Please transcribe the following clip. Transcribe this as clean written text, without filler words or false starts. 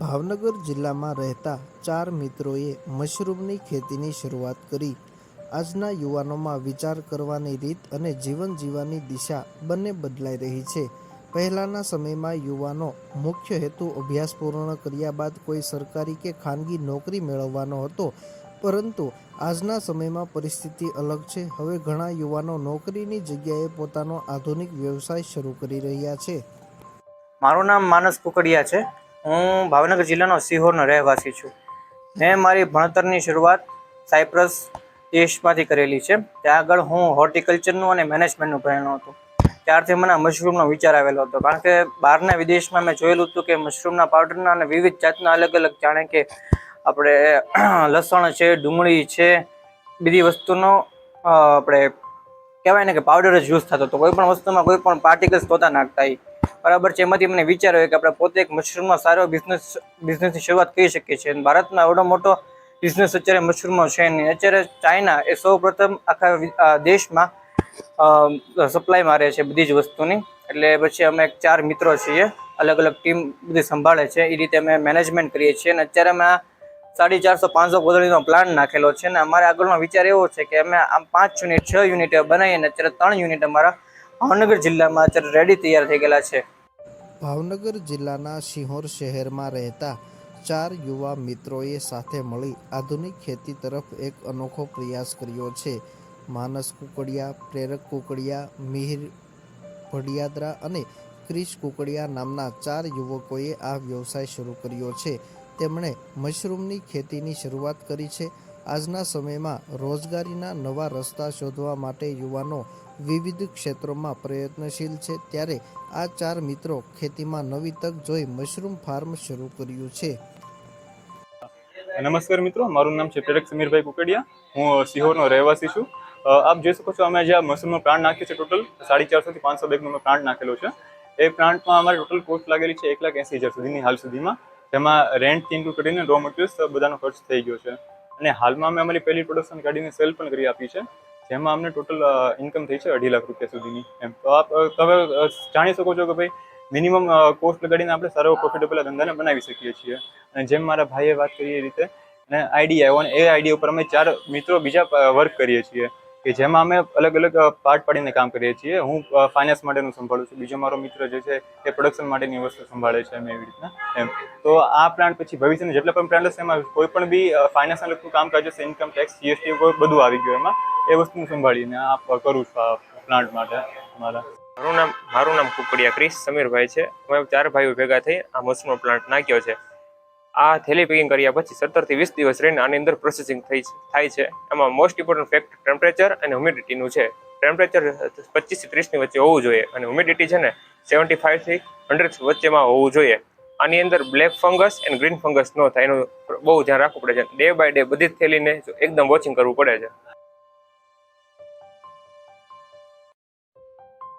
ભાવનગર જિલ્લામાં રહેતા 4 મિત્રોએ મશરૂમની ખેતીની શરૂઆત કરી. આજના યુવાનોમાં વિચાર કરવાની રીત અને જીવન જીવવાની દિશા બંને બદલાઈ રહી છે. પહેલાંના સમયમાં યુવાનો મુખ્ય હેતુ અભ્યાસ પૂર્ણ કર્યા બાદ કોઈ સરકારી કે ખાનગી નોકરી મેળવવાનો હતો, પરંતુ આજના સમયમાં પરિસ્થિતિ અલગ છે. હવે ઘણા યુવાનો નોકરીની જગ્યાએ પોતાનો આધુનિક વ્યવસાય શરૂ કરી રહ્યા છે. મારું નામ માનસ કુકડિયા છે. હું ભાવનગર જિલ્લાનો સિહોરનો રહેવાસી છું. મેં મારી ભણતરની શરૂઆત સાયપ્રસ દેશમાંથી કરેલી છે. ત્યાં આગળ હું હોર્ટિકલ્ચરનું અને મેનેજમેન્ટનું ભણેલો હતો. ત્યારથી મને મશરૂમનો વિચાર આવેલો હતો, કારણ કે બહારના વિદેશમાં મેં જોયેલું હતું કે મશરૂમના પાવડરના અને વિવિધ જાતના અલગ અલગ, જાણે કે આપણે લસણ છે, ડુંગળી છે, બધી વસ્તુનો આપણે કહેવાય ને કે પાવડર જ યુઝ થતો હતો. કોઈ પણ વસ્તુમાં કોઈ પણ પાર્ટિકલ્સ નહોતા નાખતા. બરાબર છે. એમાંથી મને વિચાર આવ્યો કે આપણે પોતે એક મશરૂમમાં સારો બિઝનેસની શરૂઆત કરી શકીએ છીએ. ભારતમાં એવડો મોટો બિઝનેસ અત્યારે મશરૂમનો છે નહીં. અત્યારે ચાઇના એ સૌ પ્રથમ આખા દેશમાં સપ્લાય મારે છે બધી જ વસ્તુની. એટલે પછી અમે 4 મિત્રો છીએ, અલગ અલગ ટીમ બધી સંભાળે છે. એ રીતે અમે મેનેજમેન્ટ કરીએ છીએ. અને અત્યારે અમે 450-500 કોથળીનો પ્લાન નાખેલો છે. અને અમારે આગળનો વિચાર એવો છે કે અમે આમ 5 યુનિટ 6 યુનિટ બનાવીને અત્યારે 3 યુનિટ અમારા ભાવનગર જિલ્લામાં અત્યારે રેડી તૈયાર થઈ ગયેલા છે. ભાવનગર જિલ્લાના સિહોર શહેરમાં રહેતા 4 યુવા મિત્રોએ સાથે મળી આધુનિક ખેતી તરફ એક અનોખો પ્રયાસ કર્યો છે. માનસ કુકડિયા, પ્રેરક કુકડિયા, મિહિર ભડિયાદરા અને ક્રિશ કુકડિયા નામના 4 યુવકોએ આ વ્યવસાય શરૂ કર્યો છે. તેમણે મશરૂમની ખેતીની શરૂઆત કરી છે. આજના સમયમાં રોજગારીના નવા રસ્તા શોધવા માટે યુવાનો વિવિધ ક્ષેત્રોમાં પ્રયત્નશીલ છે. ત્યારે આ 4 મિત્રો ખેતીમાં નવી તક જોઈ મશરૂમ ફાર્મ શરૂ કર્યું છે. નમસ્કાર મિત્રો, મારું નામ છે પ્રેરક સમીરભાઈ કુકડિયા. હું સિહોરનો રહેવાસી છું. આપ જોઈ શકો છો, અમે જ્યાં મશરૂમનો પ્લાન્ટ નાખ્યો છે, ટોટલ 450 થી 500 બેગનો પ્લાન્ટ નાખેલો છે. એ પ્લાન્ટમાં અમારે ટોટલ કોસ્ટ લાગેલી છે 1,80,000 સુધીની હાલ સુધીમાં. જેમાં રેન્ટથી ઇન્ક્લુડ કરીને રો મટીરિયલ્સ બધાનો ખર્ચ થઈ ગયો છે. અને હાલમાં અમે અમારી પહેલી પ્રોડક્શન કાઢીને સેલ પણ કરી આપી છે, જેમાં અમને ટોટલ ઇન્કમ થઈ છે 2.5 લાખ રૂપિયા સુધીની. એમ તો આપ તમે જાણી શકો છો કે ભાઈ મિનિમમ કોસ્ટ લગાડીને આપણે સારો પ્રોફિટેબલ ધંધાને બનાવી શકીએ છીએ. અને જેમ મારા ભાઈએ વાત કરી એ રીતે અને આઈડિયા આવ્યો, અને એ આઈડિયા ઉપર અમે 4 મિત્રો બીજા વર્ક કરીએ છીએ, કે જેમાં અમે અલગ અલગ પાર્ટ પાડીને કામ કરીએ છીએ. હું ફાઇનાન્સ માટેનું સંભાળું છું, બીજો મારો મિત્ર જે છે એ પ્રોડક્શન માટેની વસ્તુ સંભાળે છે. એમ એવી રીતના એમ તો આ પ્લાન્ટ પછી ભવિષ્યના જેટલા પણ પ્લાન્ટ હશે એમાં કોઈ પણ બી ફાઇનાન્સના લગતું કામકાજ હશે, ઇન્કમ ટેક્સ, જીએસટી બધું આવી ગયું એમાં. એ વસ્તુને સંભાળીને આ કરું છું આ પ્લાન્ટ માટે મારા. મારું નામ કુકડિયા ક્રિશ સમીરભાઈ છે. અમે 4 ભાઈઓ ભેગા થઈ આ મશરૂમનો પ્લાન્ટ નાખ્યો છે. આ થેલી પેકિંગ કર્યા પછી 17 થી 20 દિવસ રહીને આની અંદર પ્રોસેસિંગ થાય છે. એમાં મોસ્ટ ઇમ્પોર્ટન્ટ ફેક્ટ ટેમ્પરેચર અને હ્યુમિડિટીનું છે. ટેમ્પરેચર 25 થી 30ની વચ્ચે હોવું જોઈએ, અને હ્યુમિડિટી છે ને 75 થી 100 વચ્ચેમાં હોવું જોઈએ. આની અંદર બ્લેક ફંગસ અને ગ્રીન ફંગસ ન થાય એનું બહુ ધ્યાન રાખવું પડે છે. ડે બાય ડે બધી જ થેલીને એકદમ વોચિંગ કરવું પડે છે.